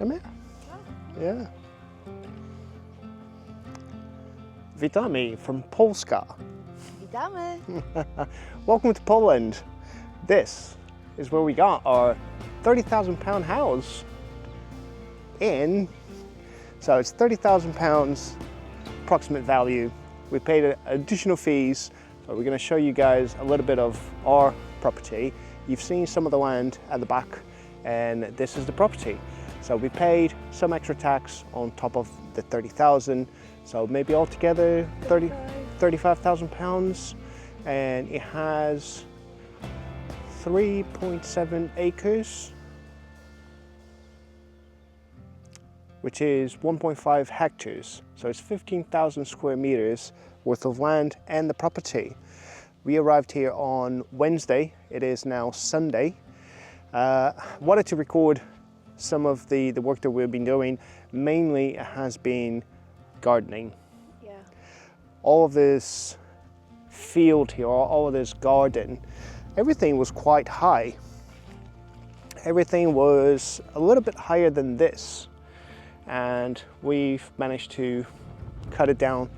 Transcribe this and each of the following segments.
Come here. Oh. Yeah. Witamy from Polska. Witamy. Welcome to Poland. This is where we got our £30,000 house in. So it's £30,000 approximate value. We paid additional fees. So we're going to show you guys a little bit of our property. You've seen some of the land at the back, and this is the property. So we paid some extra tax on top of the 30,000. So maybe altogether 35,000 pounds, and it has 3.7 acres, which is 1.5 hectares. So it's 15,000 square meters worth of land and the property. We arrived here on Wednesday. It is now Sunday. Wanted to record some of the work that we've been doing. Mainly it has been gardening. Yeah. All of this field here, all of this garden, everything was quite high. Everything was a little bit higher than this, and we've managed to cut it down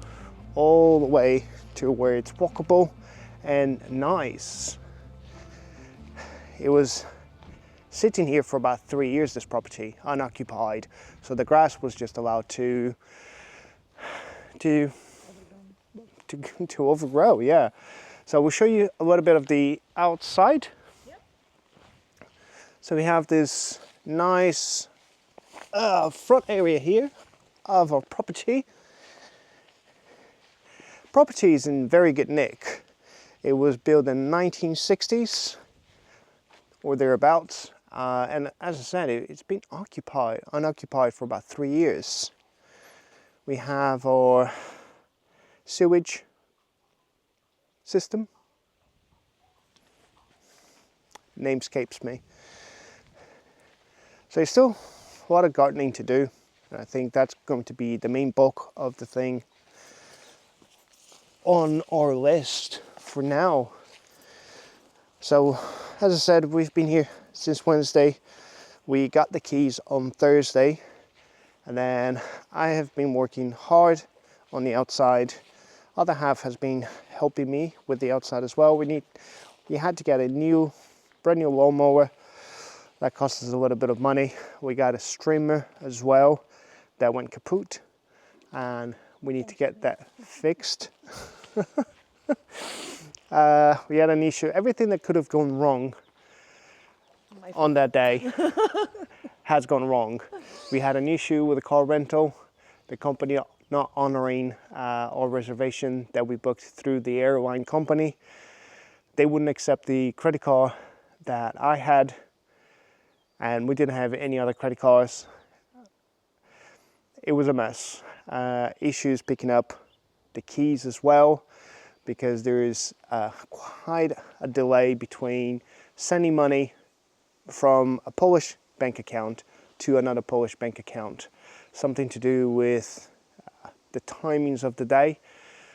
all the way to where it's walkable and nice. It was sitting here for about 3 years, this property, unoccupied. So the grass was just allowed to overgrow, yeah. So we'll show you a little bit of the outside. Yep. So we have this nice front area here of our property. Property is in very good nick. It was built in the 1960s or thereabouts. And as I said, it's been unoccupied for about 3 years. We have our sewage system. Name escapes me. So there's still a lot of gardening to do. And I think that's going to be the main bulk of the thing on our list for now. So as I said, we've been here since Wednesday. We got the keys on Thursday, and then I have been working hard on the outside. Other half has been helping me with the outside as well. We had to get a brand new lawnmower. That cost us a little bit of money. We got a streamer as well that went kaput, and we need to get that fixed. We had an issue. Everything that could have gone wrong on that day has gone wrong. We had an issue with a car rental. The company not honoring our reservation that we booked through the airline company. They wouldn't accept the credit card that I had, and we didn't have any other credit cards. It was a mess. Issues picking up the keys as well, because there is quite a delay between sending money from a Polish bank account to another Polish bank account. Something to do with the timings of the day.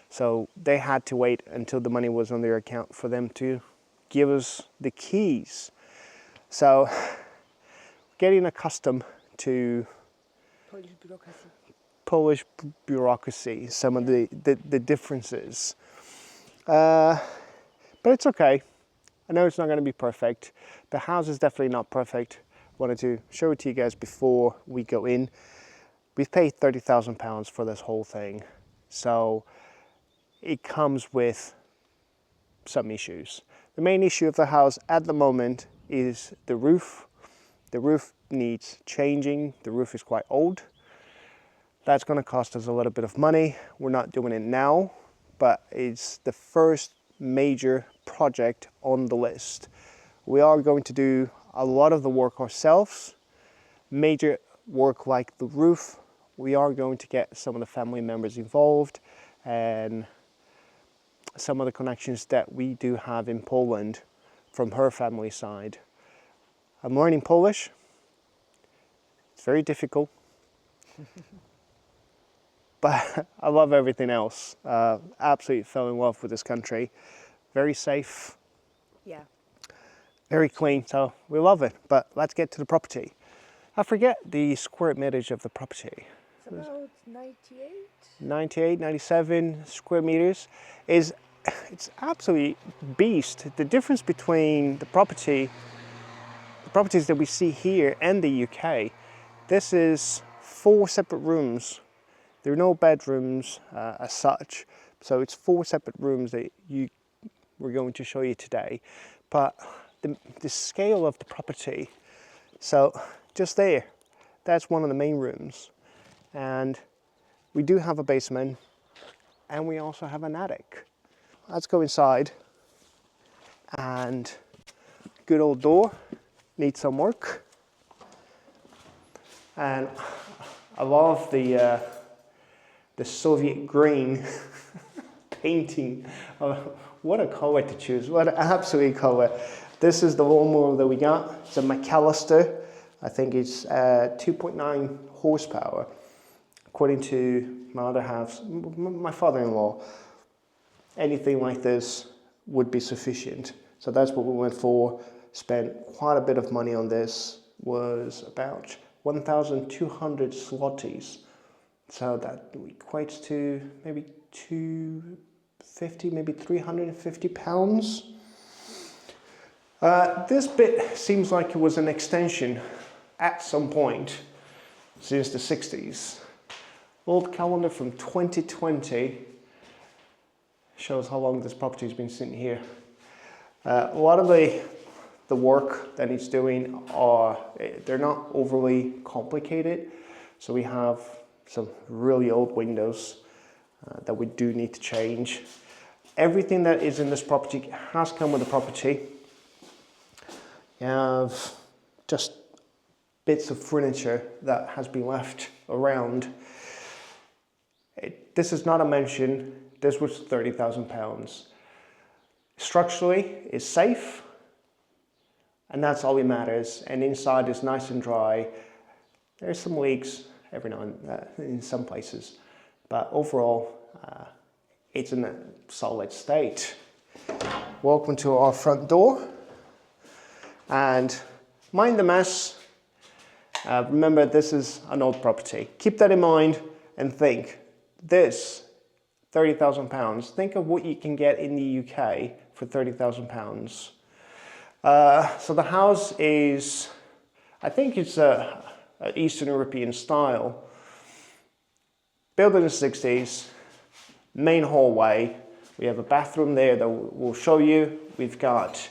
So they had to wait until the money was on their account for them to give us the keys. So getting accustomed to Polish bureaucracy, some of the differences. But it's okay. I know it's not going to be perfect. The house is definitely not perfect. Wanted to show it to you guys before we go in. We've paid £30,000 for this whole thing. So it comes with some issues. The main issue of the house at the moment is the roof. The roof needs changing. The roof is quite old. That's going to cost us a little bit of money. We're not doing it now, but it's the first major project on the list. We are going to do a lot of the work ourselves. Major work like the roof, we are going to get some of the family members involved, and some of the connections that we do have in Poland from her family side. I'm learning Polish. It's very difficult. But I love everything else. Absolutely fell in love with this country. Very safe. Yeah. Very clean, so we love it. But let's get to the property. I forget the square meters of the property. It's about 98. 98, 97 square meters. It's absolutely beast. The difference between the properties that we see here and the UK, this is 4 separate rooms. There are no bedrooms as such, so it's 4 separate rooms that we're going to show you today. But the scale of the property, so just there, that's one of the main rooms. And we do have a basement, and we also have an attic. Let's go inside. And good old door needs some work. And I love the Soviet green painting. What a color to choose, what an absolute color. This is the lawnmower that we got. It's a McAllister. I think it's 2.9 horsepower. According to my other half, my father-in-law, anything like this would be sufficient. So that's what we went for. Spent quite a bit of money on this. Was about 1,200 zlotys. So that equates to maybe 250, maybe 350 pounds. This bit seems like it was an extension at some point since the 60s. Old calendar from 2020 shows how long this property has been sitting here. A lot of the work that it's doing they're not overly complicated. So we have some really old windows that we do need to change. Everything that is in this property has come with the property. You have just bits of furniture that has been left around. This is not a mention. This was £30,000. Structurally, it's safe, and that's all that matters. And inside is nice and dry. There's some leaks every now and then in some places, but overall, it's in a solid state. Welcome to our front door, and mind the mess. Remember, this is an old property. Keep that in mind and think. This £30,000. Think of what you can get in the UK for £30,000. So the house is, I think it's an Eastern European style. Built in the 60s. Main hallway. We have a bathroom there that we'll show you. We've got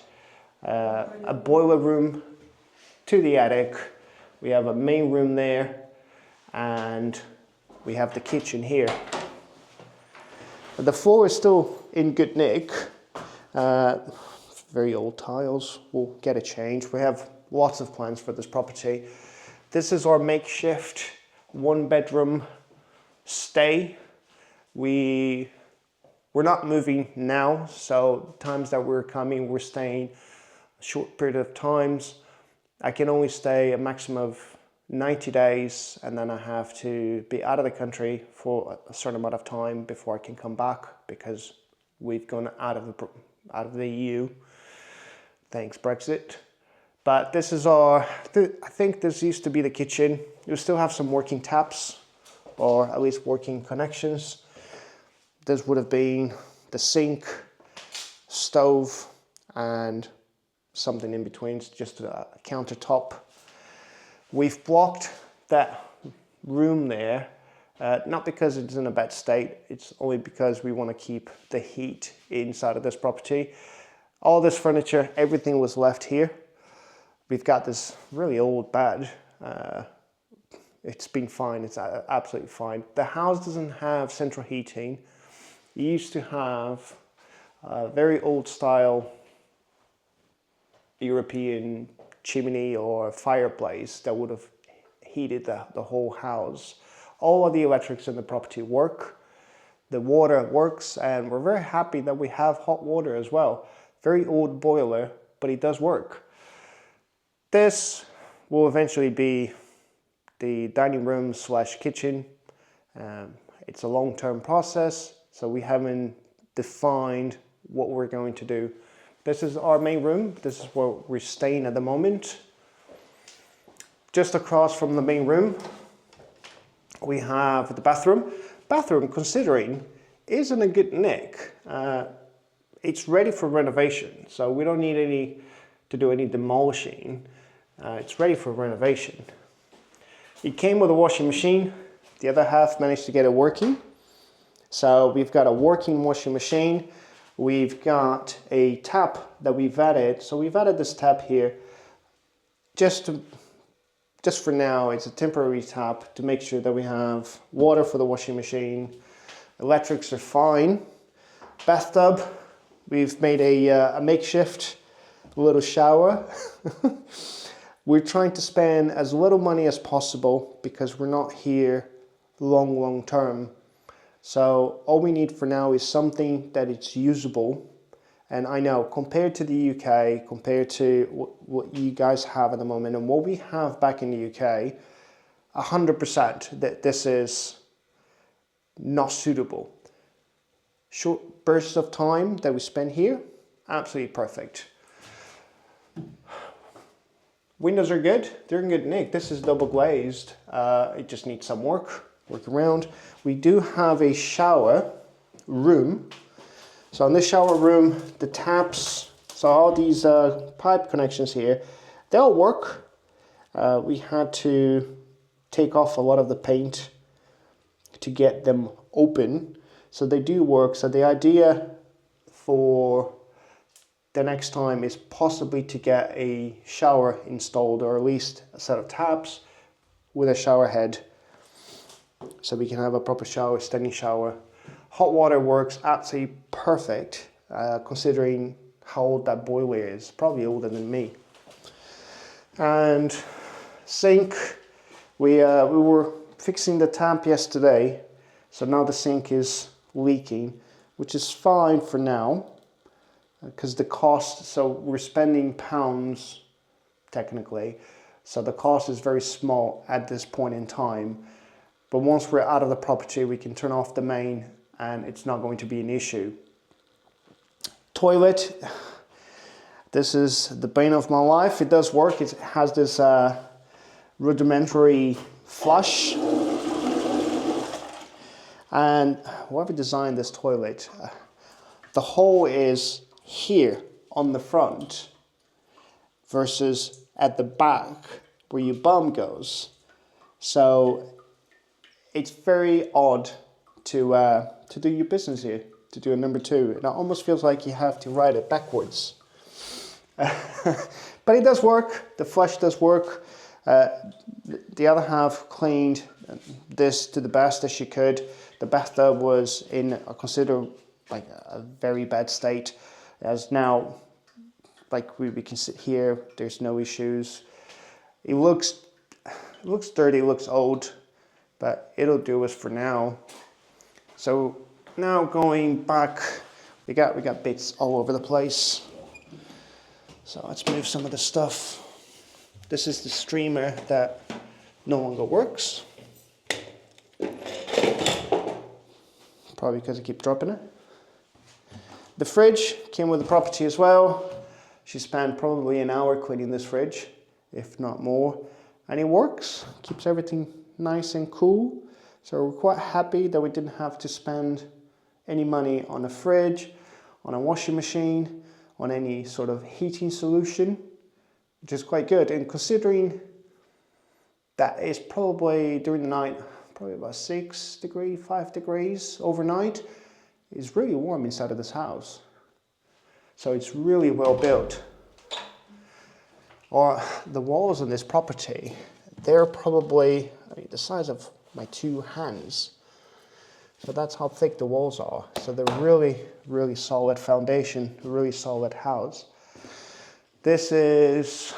a boiler room to the attic. We have a main room there, and we have the kitchen here. The floor is still in good nick. Very old tiles. We'll get a change. We have lots of plans for this property. This is our makeshift 1-bedroom stay. We're not moving now, so times that we're coming, we're staying a short period of times. I can only stay a maximum of 90 days, and then I have to be out of the country for a certain amount of time before I can come back, because we've gone out of the EU. Thanks, Brexit. But this is I think this used to be the kitchen. You still have some working taps, or at least working connections. This would have been the sink, stove, and something in between, just a countertop. We've blocked that room there, not because it's in a bad state, it's only because we want to keep the heat inside of this property. All this furniture, everything was left here. We've got this really old bed. It's been fine, it's absolutely fine. The house doesn't have central heating. It used to have a very old style European chimney or fireplace that would have heated the whole house. All of the electrics in the property work. The water works, and we're very happy that we have hot water as well. Very old boiler, but it does work. This will eventually be the dining room / kitchen. It's a long-term process, so we haven't defined what we're going to do. This is our main room. This is where we're staying at the moment. Just across from the main room, we have the bathroom. Bathroom, considering, is in a good nick. It's ready for renovation, so we don't need to do any demolishing. It's ready for renovation. It came with a washing machine. The other half managed to get it working. So we've got a working washing machine. We've got a tap that we've added. So we've added this tap here just for now. It's a temporary tap to make sure that we have water for the washing machine. Electrics are fine. Bathtub, we've made a makeshift little shower. We're trying to spend as little money as possible because we're not here long term. So all we need for now is something that it's usable. And I know, compared to the UK, compared to what you guys have at the moment and what we have back in the UK, 100% that this is not suitable. Short bursts of time that we spend here, absolutely perfect. Windows are good, they're in good nick. This is double glazed, it just needs some work around. We do have a shower room. So in this shower room, the taps, so all these pipe connections here, they'll work. We had to take off a lot of the paint to get them open. So they do work. So the idea for the next time is possibly to get a shower installed, or at least a set of taps with a shower head, so we can have a proper shower, standing shower. Hot water works absolutely perfect, considering how old that boiler is, probably older than me. And sink, we were fixing the tap yesterday, so now the sink is leaking, which is fine for now, because the cost, so we're spending pounds technically, so the cost is very small at this point in time. But once we're out of the property, we can turn off the main and it's not going to be an issue. Toilet, this is the bane of my life. It does work. It has this rudimentary flush. And whoever designed this toilet, the hole is here on the front versus at the back where your bum goes. So it's very odd to do your business here, to do a number two. It almost feels like you have to write it backwards. But it does work, the flush does work. The other half cleaned this to the best as she could. The bathtub was in, I consider, like a very bad state. As now, like we can sit here, there's no issues. It looks dirty, it looks old, but it'll do us for now. So now going back, we got bits all over the place. So let's move some of the stuff. This is the streamer that no longer works. Probably because I keep dropping it. The fridge came with the property as well. She spent probably an hour cleaning this fridge, if not more. And it works, keeps everything nice and cool. So we're quite happy that we didn't have to spend any money on a fridge, on a washing machine, on any sort of heating solution, which is quite good. And considering that is probably during the night, probably about 6 degrees, 5 degrees overnight, it's really warm inside of this house. So it's really well built. Or the walls on this property, they're probably the size of my 2 hands. So that's how thick the walls are. So they're really solid foundation, really solid house. This is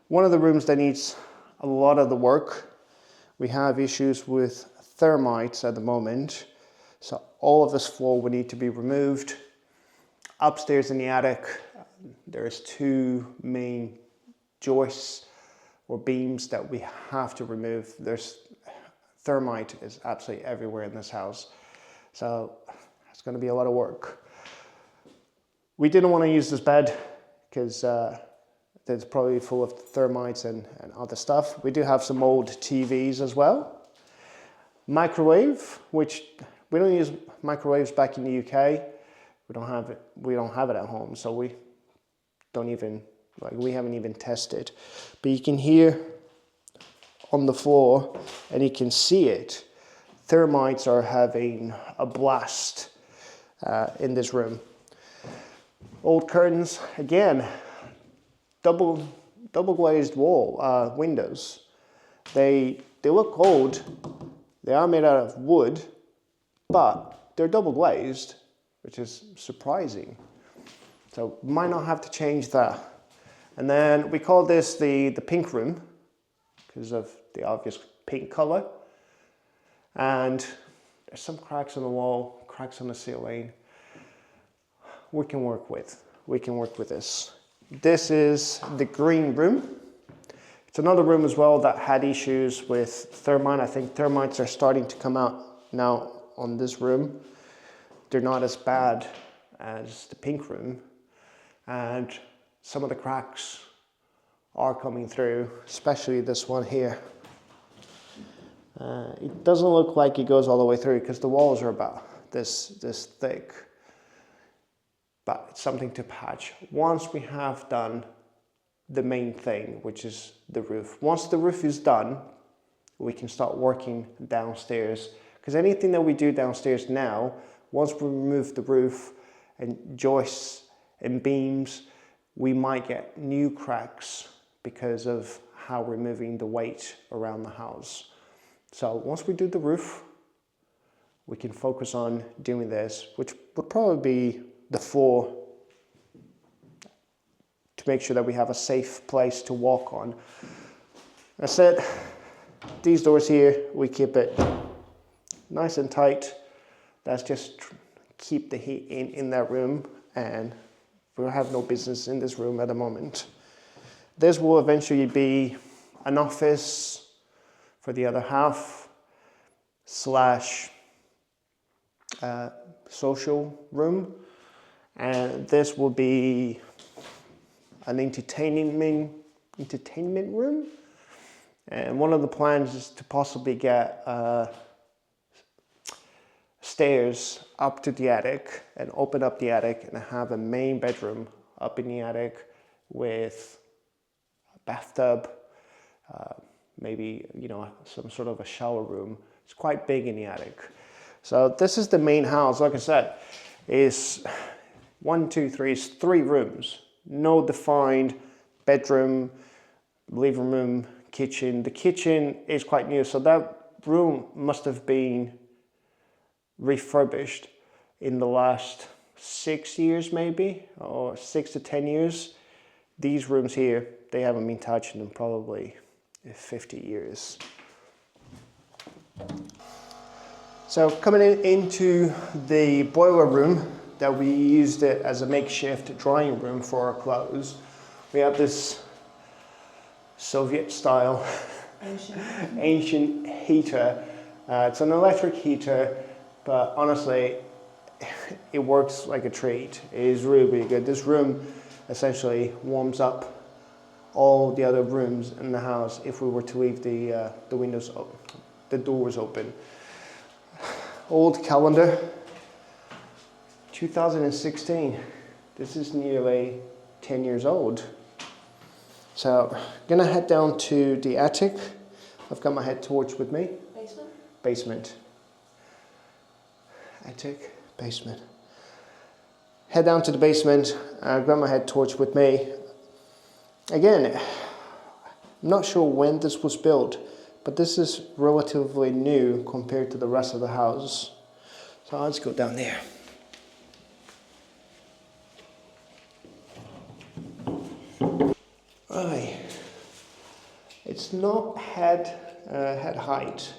one of the rooms that needs a lot of the work. We have issues with termites at the moment. So all of this floor will need to be removed. Upstairs in the attic, there's 2 main joists or beams that we have to remove. Termite is absolutely everywhere in this house. So it's going to be a lot of work. We didn't want to use this bed because that's probably full of termites and other stuff. We do have some old TVs as well. Microwave, which we don't use microwaves back in the UK. We don't have it at home, so we haven't even tested. But you can hear on the floor, and you can see it. Termites are having a blast in this room. Old curtains, again, double glazed windows. They look old. They are made out of wood, but they're double glazed, which is surprising. So might not have to change that. And then we call this the pink room because of the obvious pink color. And there's some cracks on the wall, cracks on the ceiling. We can work with this. This is the green room. It's another room as well that had issues with termite. I think termites are starting to come out now on this room. They're not as bad as the pink room. And some of the cracks are coming through, especially this one here. It doesn't look like it goes all the way through because the walls are about this thick. But it's something to patch once we have done the main thing, which is the roof. Once the roof is done, we can start working downstairs. Because anything that we do downstairs now, once we remove the roof and joists and beams, we might get new cracks because of how we're moving the weight around the house. So once we do the roof, we can focus on doing this, which would probably be the floor, to make sure that we have a safe place to walk on. I said, these doors here, we keep it nice and tight. That's just keep the heat in that room, and we'll have no business in this room at the moment. This will eventually be an office for the other half, slash social room. And this will be an entertainment room. And one of the plans is to possibly get stairs up to the attic and open up the attic and have a main bedroom up in the attic with a bathtub, maybe some sort of a shower room. It's quite big in the attic. So this is the main house. Like I said, is 1, 2, 3, is 3 rooms. No defined bedroom, living room, kitchen. The kitchen is quite new, so that room must have been refurbished in the last 6 years maybe, or 6 to 10 years. These rooms here, they haven't been touched in probably 50 years. So coming into the boiler room, that we used it as a makeshift drying room for our clothes. We have this Soviet style ancient heater. It's an electric heater, but honestly, it works like a treat. It is really, really good. This room essentially warms up all the other rooms in the house if we were to leave the windows open, the doors open. Old calendar, 2016. This is nearly 10 years old. So I'm gonna head down to the attic. I've got my head torch with me. Basement? Basement. Attic, basement. Head down to the basement. I've got my head torch with me. Again, I'm not sure when this was built, but this is relatively new compared to the rest of the house. So let's go down there. Right. It's not head height.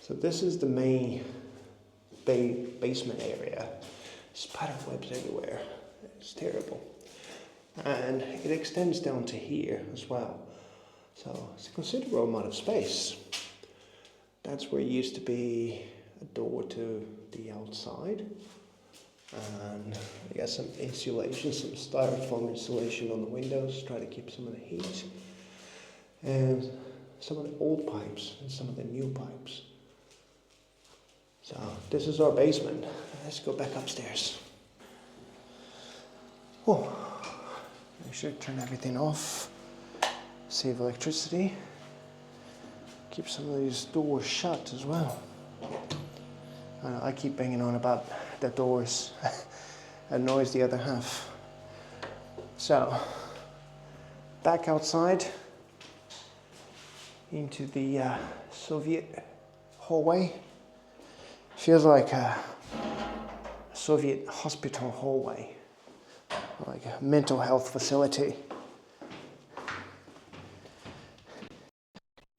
So this is the main basement area. Spider webs everywhere. It's terrible. And it extends down to here as well. So it's a considerable amount of space. That's where it used to be a door to the outside. And I got some insulation, some styrofoam insulation on the windows, try to keep some of the heat. And some of the old pipes and some of the new pipes. So this is our basement. Let's go back upstairs. Oh, make sure to turn everything off. Save electricity. Keep some of these doors shut as well. I keep banging on about the doors. Annoys the other half. So, back outside into the Soviet hallway. Feels like a Soviet hospital hallway, like a mental health facility.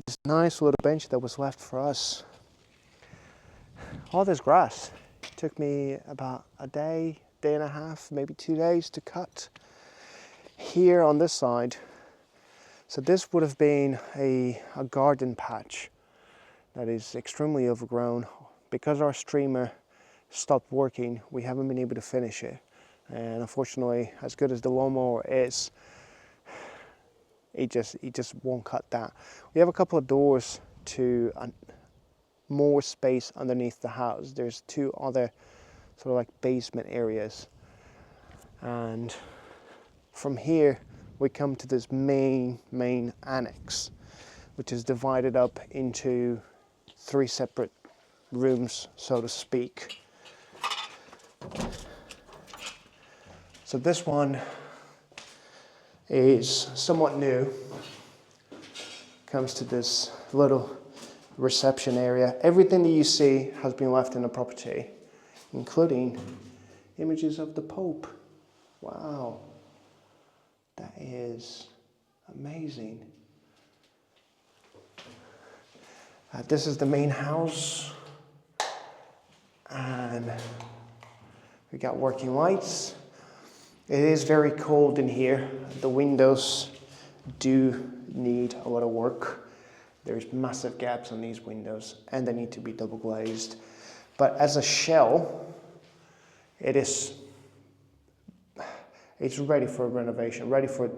This nice little bench that was left for us. All this grass took me about a day, day and a half, maybe 2 days to cut here on this side. So this would have been a garden patch that is extremely overgrown. Because our streamer stopped working, we haven't been able to finish it. And unfortunately, as good as the lawnmower is, it just won't cut that. We have a couple of doors to more space underneath the house. There's 2 other sort of like basement areas. And from here, we come to this main annex, which is divided up into 3 separate rooms, so to speak. So this one is somewhat new. Comes to this little reception area. Everything that you see has been left in the property, including images of the Pope. Wow, that is amazing. This is the main house. And we got working lights. It is very cold in here. The windows do need a lot of work. There's massive gaps on these windows and they need to be double glazed. But as a shell, it's ready for renovation, ready for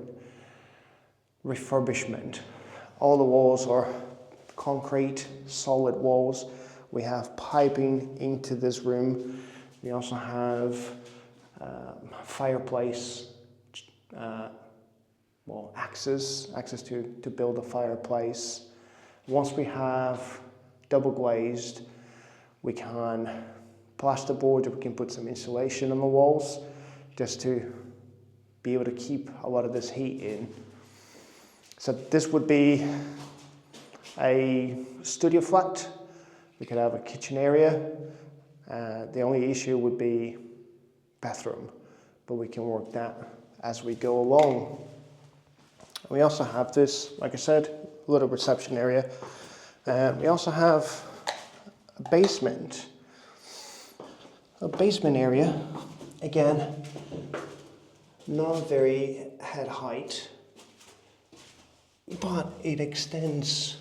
refurbishment. All the walls are concrete, solid walls. We have piping into this room. We also have fireplace, access to build a fireplace. Once we have double glazed, we can plasterboard, we can put some insulation on the walls just to be able to keep a lot of this heat in. So this would be a studio flat. We could have a kitchen area. The only issue would be bathroom, but we can work that as we go along. We also have this, like I said, little reception area. We also have a basement. A basement area, again, not very head height, but it extends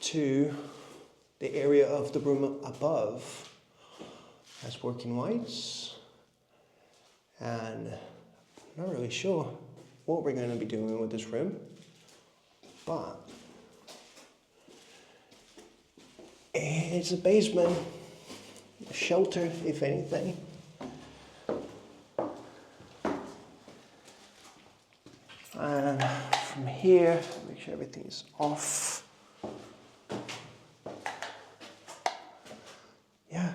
to the area of the room above. Has working lights, and I'm not really sure what we're going to be doing with this room, but it's a basement, a shelter if anything. And from here, make sure everything is off. Yeah,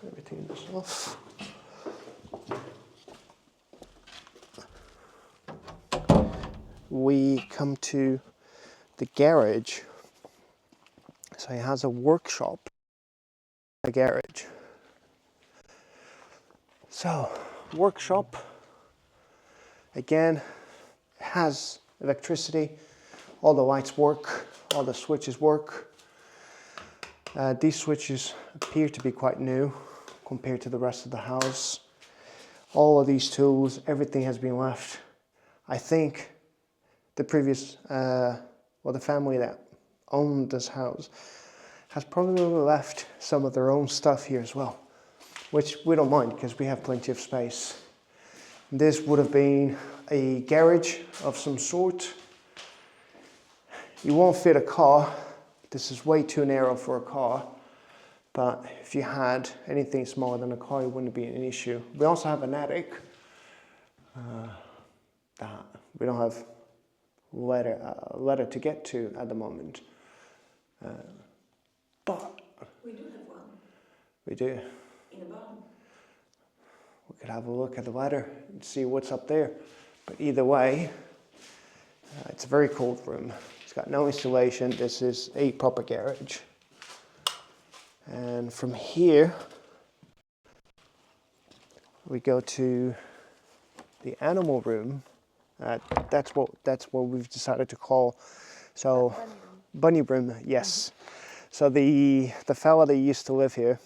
everything is off. We come to the garage. So it has a workshop, a garage. So, workshop, again, has electricity. All the lights work, all the switches work. These switches appear to be quite new compared to the rest of the house. All of these tools, everything has been left. I think the previous, the family that owned this house has probably left some of their own stuff here as well. which we don't mind because we have plenty of space. This would have been a garage of some sort. You won't fit a car. This is way too narrow for a car. But if you had anything smaller than a car, it wouldn't be an issue. We also have an attic that we don't have ladder to get to at the moment. But We do have one. we do. In a barn. We could have a look at the ladder and see what's up there. But either way, it's a very cold room. It's got no installation. This is a proper garage. And from here, we go to the animal room. That's what we've decided to call. So, bunny room, yes. So the fella that used to live here,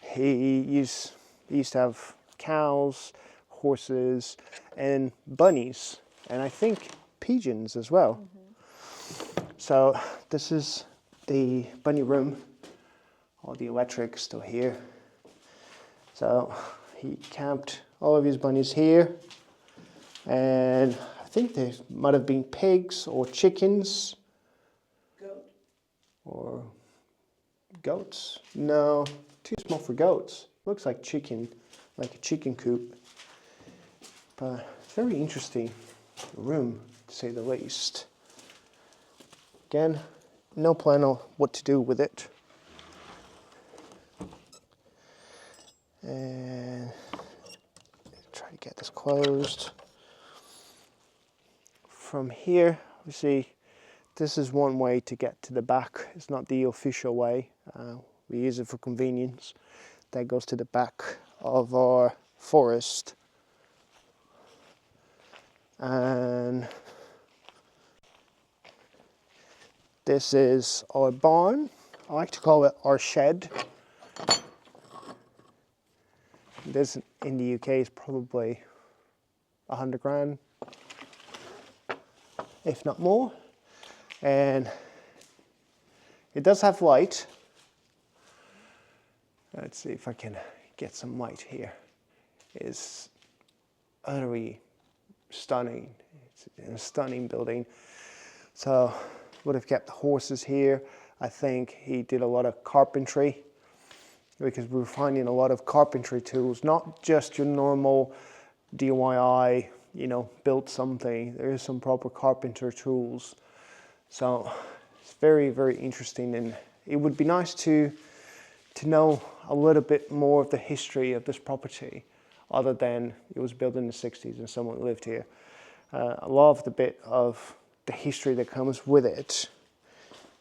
he used to have cows, horses, and bunnies, and I think pigeons as well. So this is the bunny room. All the electric still here. So he camped all of his bunnies here, and I think there might have been pigs or chickens. Goat. Or goats. No, too small for goats. Looks like chicken, like a chicken coop. But very interesting room, to say the least. Again, no plan on what to do with it. And try to get this closed. From here, we see this is one way to get to the back. It's not the official way. We use it for convenience. That goes to the back of our forest. And this is our barn. I like to call it our shed. This in the UK is probably 100 grand, if not more. And it does have light. Let's see if I can get some light here. It's utterly stunning. It's a stunning building. So would have kept the horses here. I think he did a lot of carpentry, because we were finding a lot of carpentry tools, not just your normal DIY, build something. There is some proper carpenter tools. So it's very, very interesting, and it would be nice to know a little bit more of the history of this property, other than it was built in the 60s and someone lived here. I love the bit of the history that comes with it.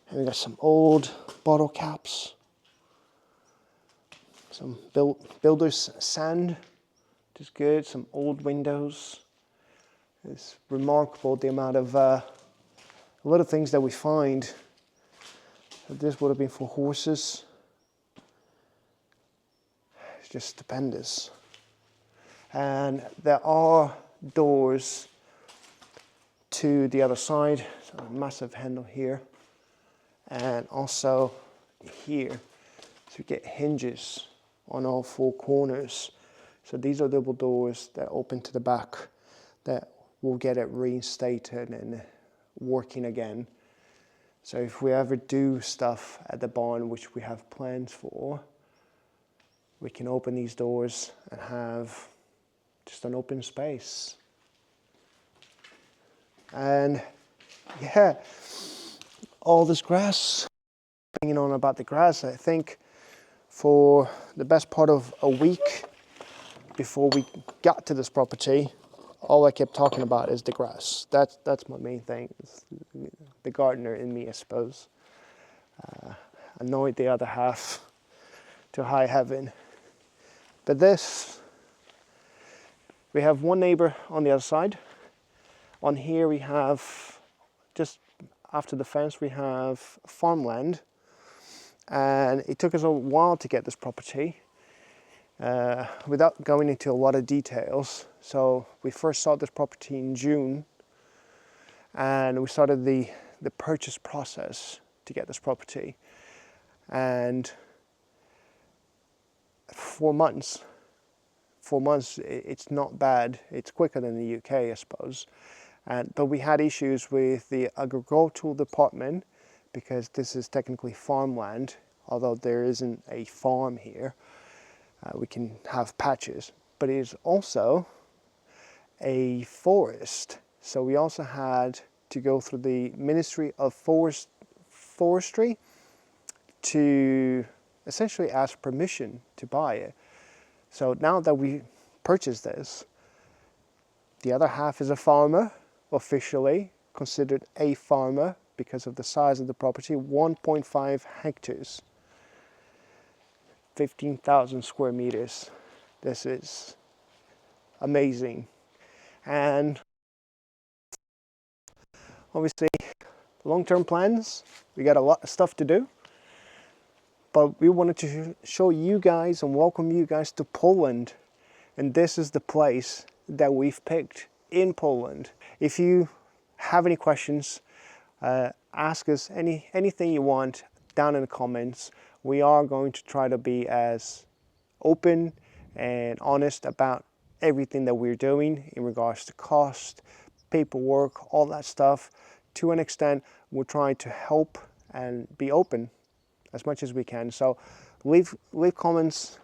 And we got some old bottle caps, some builder's sand, which is good, some old windows. It's remarkable the amount of a lot of things that we find. This would have been for horses. It's just stupendous. And there are doors to the other side. So a massive handle here. And also here. So we get hinges on all four corners. So these are double doors that open to the back that will get it reinstated and working again. So if we ever do stuff at the barn, which we have plans for, we can open these doors and have just an open space. And yeah, all this grass, bringing on about the grass, I think for the best part of a week before we got to this property, all I kept talking about is the grass. That's my main thing. It's the gardener in me, I suppose. Annoyed the other half to high heaven. But this, we have one neighbor on the other side. On here we have, just after the fence, we have farmland. And it took us a while to get this property. Without going into a lot of details. So we first saw this property in June, and we started the purchase process to get this property. And 4 months. 4 months, it's not bad. It's quicker than the UK, I suppose. But we had issues with the agricultural department because this is technically farmland, although there isn't a farm here. We can have patches, but it is also a forest. So we also had to go through the Ministry of Forestry to essentially ask permission to buy it. So now that we purchased this, the other half is a farmer, officially considered a farmer because of the size of the property, 1.5 hectares, 15,000 square meters. This is amazing. And obviously, long-term plans, we got a lot of stuff to do. But we wanted to show you guys and welcome you guys to Poland. And this is the place that we've picked in Poland. If you have any questions, ask us anything you want down in the comments. We are going to try to be as open and honest about everything that we're doing in regards to cost, paperwork, all that stuff. To an extent, we're trying to help and be open as much as we can. So leave comments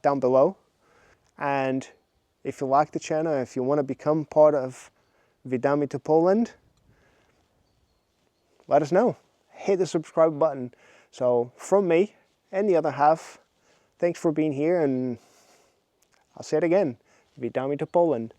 down below. And if you like the channel, if you want to become part of Witamy to Poland, let us know. Hit the subscribe button. So from me and the other half, thanks for being here, and I'll say it again, Witamy to Poland.